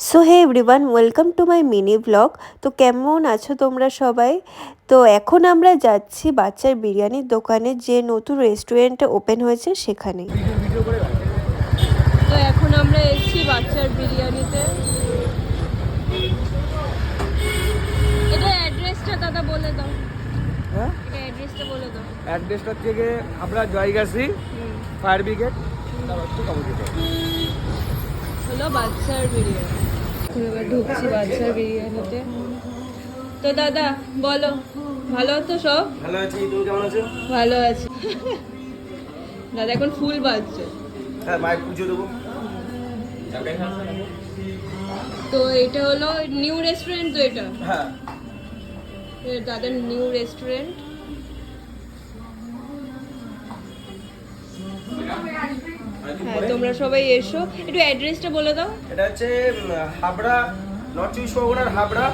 So hey everyone, welcome to my mini blog. তো কেমন আছো তোমরা সবাই? তো এখন আমরা যাচ্ছি বাচ্চার বিরিয়ানির দোকানে, যে নতুন রেস্টুরেন্টটা ওপেন হয়েছে সেখানে। তো এখন আমরা এসেছি বাচ্চার বিরিয়ানিতে। এটা অ্যাড্রেসটা দাদা বলে দাও। হ্যাঁ, এটা অ্যাড্রেসটা বলে দাও। অ্যাড্রেসটা থেকে আমরা জয়গাছি ফায়ার ব্রিগেড হলো বাচ্চার বিরিয়ানি। এখন এবার ঢুকছি বাচ্চার বিরিয়ানিতে। তো দাদা বলো, ভালো তো সব? ভালো আছি, তুমি কেমন আছো? ভালো আছি। দাদা এখন ফুল বাজছে। হ্যাঁ, মায়ের পুজো দেবো। তো এটা হলো নিউ রেস্টুরেন্ট। তো এটা হ্যাঁ, দাদার নিউ রেস্টুরেন্ট। হ্যাঁ, তোমরা সবাই এসো। একটু অ্যাড্রেসটা বলে দাও। এটা হচ্ছে হাবড়া, নর্থ চব্বিশ পরগনার হাবড়া।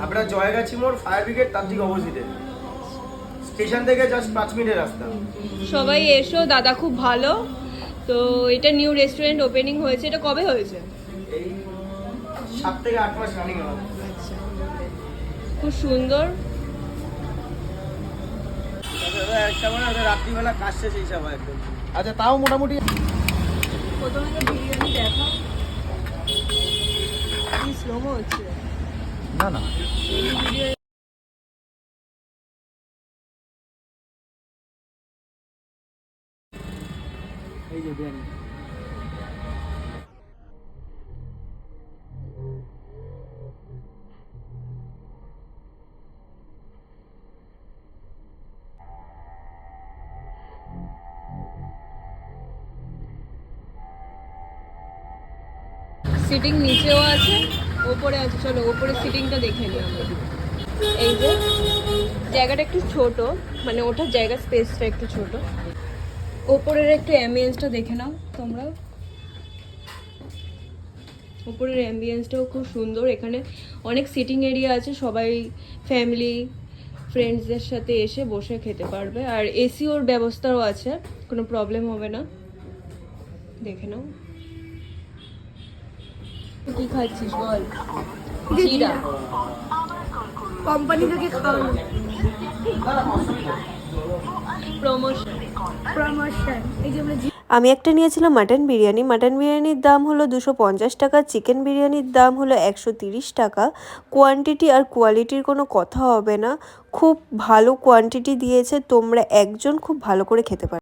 হাবড়া জয়গাছি মোড়, ফায়ার ব্রিগেড তার ঠিক অপোজিটে। স্টেশন থেকে জাস্ট 5 মিনিটের রাস্তা। সবাই এসো, দাদা খুব ভালো। তো এটা নিউ রেস্টুরেন্ট ওপেনিং হয়েছে। এটা কবে হয়েছে? এই 7 থেকে 8 মাস রানিং হবে। আচ্ছা, খুব সুন্দর। একটা মানে রাত্রিবেলা কাজ শেষ হিসাব হয় একদম। আচ্ছা, তাও মোটামুটি প্রথমে তো বিরিয়ানি দেখা কি স্লোমো হচ্ছে। না না ভিডিও এই যে বিরিয়ানি। সিটিং নিচেও আছে, ওপরে আছে। চলো ওপরে সিটিংটা দেখে নিই আমরা। এই যে জায়গাটা একটু ছোট, মানে ওঠার জায়গা স্পেসটা একটু ছোট। ওপরের একটু অ্যাম্বিয়েন্সটা দেখে নাও তোমরা। ওপরের অ্যাম্বিয়েন্সটাও খুব সুন্দর। এখানে অনেক সিটিং এরিয়া আছে, সবাই ফ্যামিলি ফ্রেন্ডসদের সাথে এসে বসে খেতে পারবে। আর এসিওর ব্যবস্থাও আছে, কোনো প্রবলেম হবে না। দেখে নাও। কি খাচ্ছিস বল? জিরা কোম্পানি থেকে খাওয়ানো প্রমোশন। প্রমোশন। এই যে আমরা আমি একটা নিয়েছিলাম মাটন বিরিয়ানি। মাটন বিরিয়ানির দাম হলো 250 টাকা, চিকেন বিরিয়ানির দাম হলো 130 টাকা। কোয়ান্টিটি আর কোয়ালিটির কোনো কথা হবে না, খুব ভালো কোয়ান্টিটি দিয়েছে। তোমরা একজন খুব ভালো করে খেতে পারো।